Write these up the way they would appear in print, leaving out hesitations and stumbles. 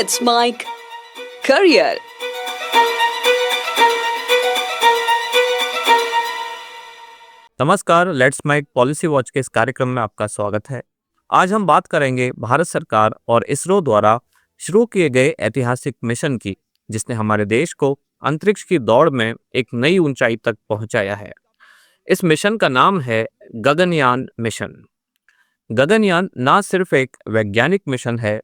Let's Mike Career. नमस्कार, let's mic policy watch के इस कार्यक्रम में आपका स्वागत है। आज हम बात करेंगे भारत सरकार और इसरो द्वारा शुरू किए गए ऐतिहासिक मिशन की, जिसने हमारे देश को अंतरिक्ष की दौड़ में एक नई ऊंचाई तक पहुंचाया है। इस मिशन का नाम है गगनयान मिशन। गगनयान न सिर्फ एक वैज्ञानिक मिशन है,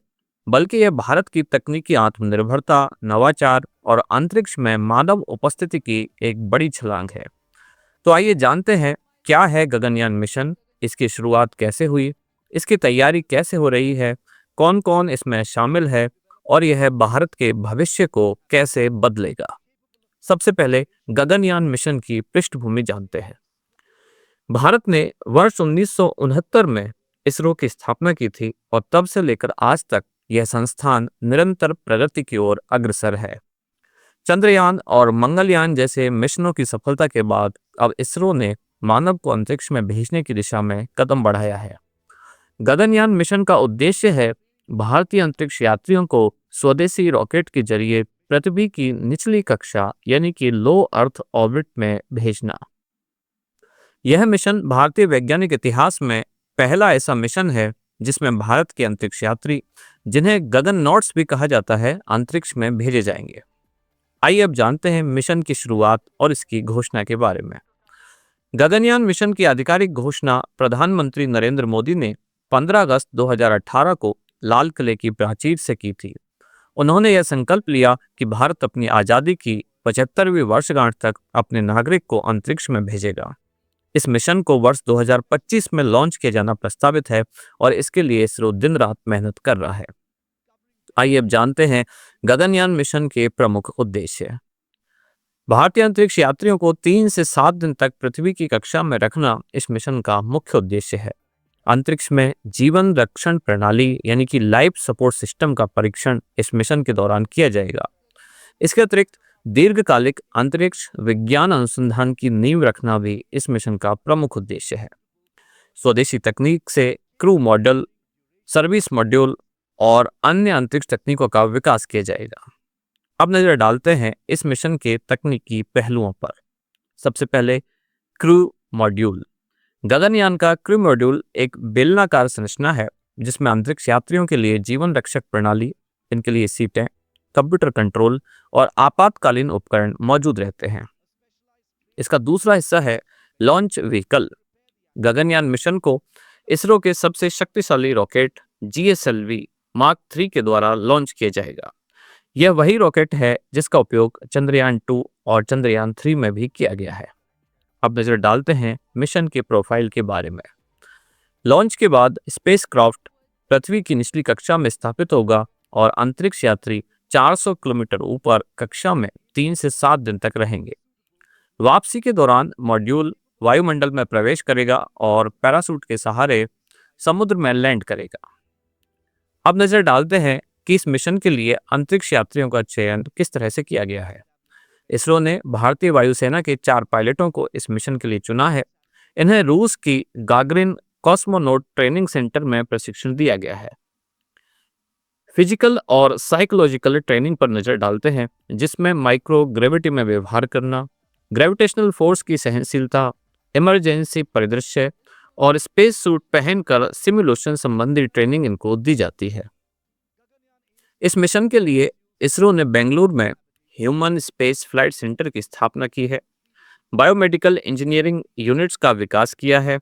बल्कि यह भारत की तकनीकी आत्मनिर्भरता, नवाचार और अंतरिक्ष में मानव उपस्थिति की एक बड़ी छलांग है। तो आइए जानते हैं, क्या है गगनयान मिशन, इसकी शुरुआत कैसे हुई, इसकी तैयारी कैसे हो रही है, कौन कौन इसमें शामिल है और यह भारत के भविष्य को कैसे बदलेगा। सबसे पहले गगनयान मिशन की पृष्ठभूमि जानते हैं। भारत ने वर्ष 1969 में इसरो की स्थापना की थी और तब से लेकर आज तक यह संस्थान निरंतर प्रगति की ओर अग्रसर है। चंद्रयान और मंगलयान जैसे मिशनों की सफलता के बाद अब इसरो ने मानव को अंतरिक्ष में भेजने की दिशा में कदम बढ़ाया है। गगनयान मिशन का उद्देश्य है भारतीय अंतरिक्ष यात्रियों को स्वदेशी रॉकेट के जरिए पृथ्वी की निचली कक्षा यानी कि लो अर्थ ऑर्बिट में भेजना। यह मिशन भारतीय वैज्ञानिक इतिहास में पहला ऐसा मिशन है जिसमें भारत के अंतरिक्ष यात्री, जिन्हें गगननॉट्स भी कहा जाता है, अंतरिक्ष में भेजे जाएंगे। आइए अब जानते हैं मिशन की शुरुआत और इसकी घोषणा के बारे में। गगनयान मिशन की आधिकारिक घोषणा प्रधानमंत्री नरेंद्र मोदी ने 15 अगस्त 2018 को लाल किले की प्राचीर से की थी। उन्होंने यह संकल्प लिया कि भारत अपनी आज़ादी की 75वीं वर्षगांठ तक अपने नागरिक को अंतरिक्ष में भेजेगा। इस मिशन को वर्ष 2025 में लॉन्च किया जाना प्रस्तावित है और इसके लिए इसरो दिन रात मेहनत कर रहा है। आइए अब जानते हैं गगनयान मिशन के प्रमुख उद्देश्य। भारतीय अंतरिक्ष यात्रियों को 3 से 7 दिन तक पृथ्वी की कक्षा में रखना इस मिशन का मुख्य उद्देश्य है। अंतरिक्ष में जीवन रक्षण प्रणाली यानी कि लाइफ सपोर्ट सिस्टम का परीक्षण इस मिशन के दौरान किया जाएगा। इसके अतिरिक्त दीर्घकालिक अंतरिक्ष विज्ञान अनुसंधान की नींव रखना भी इस मिशन का प्रमुख उद्देश्य है। स्वदेशी तकनीक से क्रू मॉडल, सर्विस मॉड्यूल और अन्य अंतरिक्ष तकनीकों का विकास किया जाएगा। अब नजर डालते हैं इस मिशन के तकनीकी पहलुओं पर। सबसे पहले क्रू मॉड्यूल। गगनयान का क्रू मॉड्यूल एक बेलनाकार संरचना है जिसमें अंतरिक्ष यात्रियों के लिए जीवन रक्षक प्रणाली, इनके लिए सीटें, कंप्यूटर कंट्रोल और आपातकालीन उपकरण मौजूद रहते हैं। इसका दूसरा हिस्सा है लॉन्च व्हीकल। गगनयान मिशन को इसरो के सबसे शक्तिशाली रॉकेट GSLV मार्क 3 के द्वारा लॉन्च किया जाएगा। यह वही रॉकेट है जिसका उपयोग चंद्रयान 2 और चंद्रयान 3 में भी किया गया है। अब नजर डालते हैं मिशन के प्रोफाइल के बारे में। लॉन्च के बाद स्पेसक्राफ्ट पृथ्वी की निचली कक्षा में स्थापित होगा और अंतरिक्ष यात्री 400 किलोमीटर ऊपर कक्षा में 3 से 7 दिन तक रहेंगे। वापसी के दौरान मॉड्यूल वायुमंडल में प्रवेश करेगा और पैराशूट के सहारे समुद्र में लैंड करेगा। अब नजर डालते हैं कि इस मिशन के लिए अंतरिक्ष यात्रियों का चयन किस तरह से किया गया है। इसरो ने भारतीय वायुसेना के 4 पायलटों को इस मिशन के लिए चुना है। इन्हें रूस की गागरिन कॉस्मोनॉट ट्रेनिंग सेंटर में प्रशिक्षण दिया गया है। फिजिकल और साइकोलॉजिकल ट्रेनिंग पर नजर डालते हैं, जिसमें माइक्रो ग्रेविटी में व्यवहार करना, ग्रेविटेशनल फोर्स की सहनशीलता, इमरजेंसी परिदृश्य और स्पेस सूट पहनकर सिमुलेशन संबंधी ट्रेनिंग इनको दी जाती है। इस मिशन के लिए इसरो ने बेंगलुरु में ह्यूमन स्पेस फ्लाइट सेंटर की स्थापना की है, बायोमेडिकल इंजीनियरिंग यूनिट्स का विकास किया है,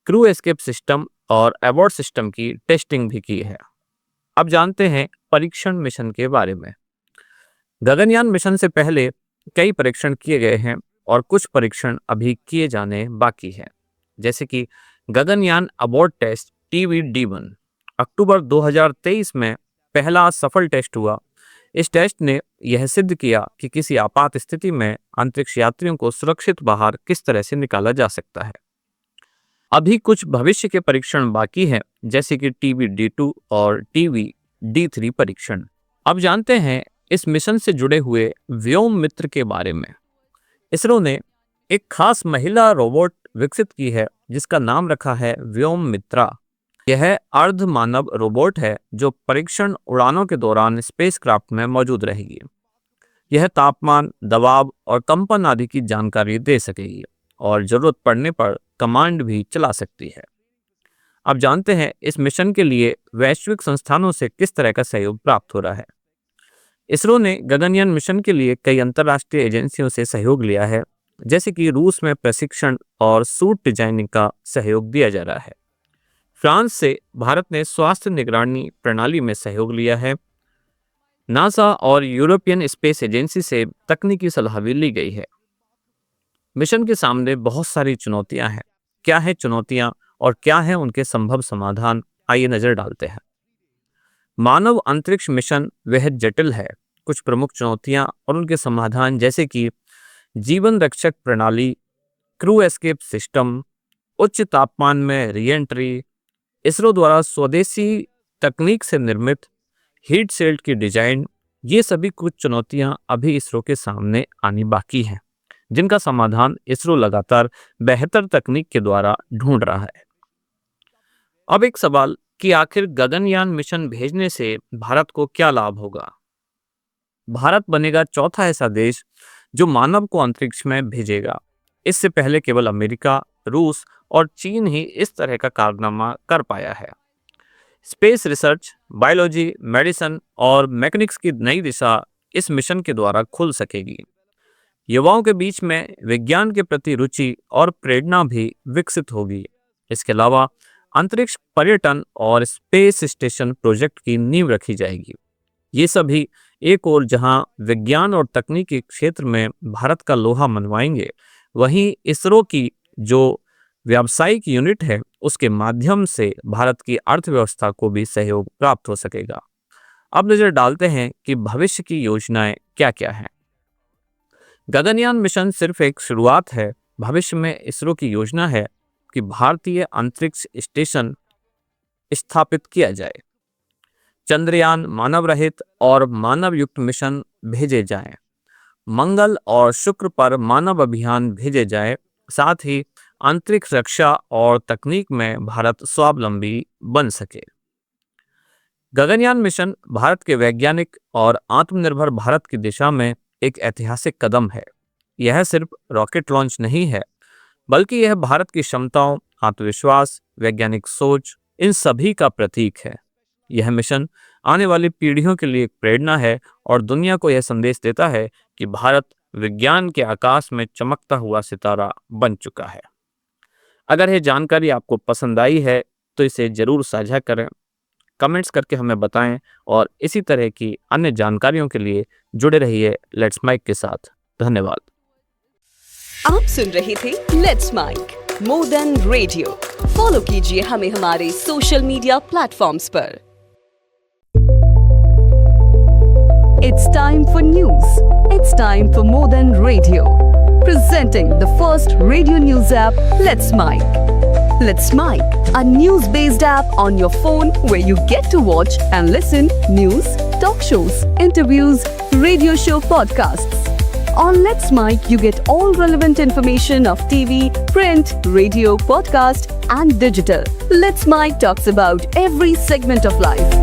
क्रू एस्केप सिस्टम और अबॉर्ट सिस्टम की टेस्टिंग भी की है। अब जानते हैं परीक्षण मिशन के बारे में। गगनयान मिशन से पहले कई परीक्षण किए गए हैं और कुछ परीक्षण अभी किए जाने बाकी हैं, जैसे कि गगनयान अबॉर्ट टेस्ट TBD-1 अक्टूबर 2023 में पहला सफल टेस्ट हुआ। इस टेस्ट ने यह सिद्ध किया कि किसी आपात स्थिति में अंतरिक्ष यात्रियों को सुरक्षित बाहर किस तरह से निकाला जा सकता है। अभी कुछ भविष्य के परीक्षण बाकी हैं, जैसे कि TBD-2 और TBD-3 परीक्षण। अब जानते हैं इस मिशन से जुड़े हुए व्योम मित्र के बारे में। इसरो ने एक खास महिला रोबोट विकसित की है जिसका नाम रखा है व्योम मित्रा। यह अर्ध मानव रोबोट है जो परीक्षण उड़ानों के दौरान स्पेसक्राफ्ट में मौजूद रहेगी। यह तापमान, दबाव और कंपन आदि की जानकारी दे सकेगी और जरूरत पड़ने पर कमांड भी चला सकती है। अब जानते हैं इस मिशन के लिए वैश्विक संस्थानों से किस तरह का सहयोग प्राप्त हो रहा है। इसरो ने गगनयान मिशन के लिए कई अंतर्राष्ट्रीय एजेंसियों से सहयोग लिया है, जैसे कि रूस में प्रशिक्षण और सूट डिजाइनिंग का सहयोग दिया जा रहा है। फ्रांस से भारत ने स्वास्थ्य निगरानी प्रणाली में सहयोग लिया है। नासा और यूरोपियन स्पेस एजेंसी से तकनीकी सलाह भी ली गई है। मिशन के सामने बहुत सारी चुनौतियां हैं। क्या है चुनौतियां और क्या है उनके संभव समाधान, आइए नजर डालते हैं। मानव अंतरिक्ष मिशन बेहद जटिल है। कुछ प्रमुख चुनौतियां और उनके समाधान जैसे कि जीवन रक्षक प्रणाली, क्रू एस्केप सिस्टम, उच्च तापमान में री एंट्री, इसरो द्वारा स्वदेशी तकनीक से निर्मित हीट शील्ड की डिजाइन, ये सभी कुछ चुनौतियां अभी इसरो के सामने आनी बाकी हैं, जिनका समाधान इसरो लगातार बेहतर तकनीक के द्वारा ढूंढ रहा है। अब एक सवाल कि आखिर गगनयान मिशन भेजने से भारत को क्या लाभ होगा। भारत बनेगा चौथा ऐसा देश जो मानव को अंतरिक्ष में भेजेगा। इससे पहले केवल अमेरिका, रूस और चीन ही इस तरह का कारनामा कर पाया है। स्पेस रिसर्च, बायोलॉजी, मेडिसिन और मैकेनिक्स की नई दिशा इस मिशन के द्वारा खुल सकेगी। युवाओं के बीच में विज्ञान के प्रति रुचि और प्रेरणा भी विकसित होगी। इसके अलावा अंतरिक्ष पर्यटन और स्पेस स्टेशन प्रोजेक्ट की नींव रखी जाएगी। ये सभी एक और जहां विज्ञान और तकनीकी क्षेत्र में भारत का लोहा मनवाएंगे, वहीं इसरो की जो व्यावसायिक यूनिट है उसके माध्यम से भारत की अर्थव्यवस्था को भी सहयोग प्राप्त हो सकेगा। अब नजर डालते हैं कि भविष्य की योजनाएं क्या क्या हैं। गगनयान मिशन सिर्फ एक शुरुआत है। भविष्य में इसरो की योजना है कि भारतीय अंतरिक्ष स्टेशन स्थापित किया जाए, चंद्रयान, मानव रहित और मानव युक्त मिशन भेजे जाएं, मंगल और शुक्र पर मानव अभियान भेजे जाए, साथ ही अंतरिक्ष रक्षा और तकनीक में भारत स्वावलंबी बन सके। गगनयान मिशन भारत के वैज्ञानिक और आत्मनिर्भर भारत की दिशा में एक ऐतिहासिक कदम है। यह सिर्फ रॉकेट लॉन्च नहीं है, बल्कि यह भारत की क्षमताओं, आत्मविश्वास, वैज्ञानिक सोच, इन सभी का प्रतीक है। यह मिशन आने वाली पीढ़ियों के लिए एक प्रेरणा है और दुनिया को यह संदेश देता है कि भारत विज्ञान के आकाश में चमकता हुआ सितारा बन चुका है। अगर यह जानकारी आपको पसंद आई है तो इसे जरूर साझा करें, कमेंट्स करके हमें बताएं और इसी तरह की अन्य जानकारियों के लिए जुड़े रहिए लेट्स माइक के साथ। धन्यवाद। आप सुन रहे थे let's mic more than radio. Follow कीजिए हमें हमारे सोशल मीडिया प्लेटफॉर्म्स पर। It's time for news. It's time for More Than Radio. Presenting the first radio news app, Let's Mic. Let's Mic, a news-based app on your phone where you get to watch and listen news, talk shows, interviews, radio show podcasts. On Let's Mic, you get all relevant information of TV, print, radio, podcast, and digital. Let's Mic talks about every segment of life.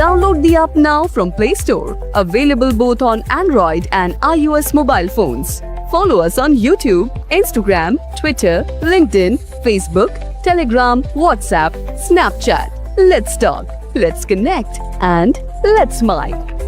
Download the app now from Play Store. Available both on Android and iOS mobile phones. Follow us on YouTube, Instagram, Twitter, LinkedIn, Facebook, Telegram, WhatsApp, Snapchat. Let's talk, let's connect, and let's mic.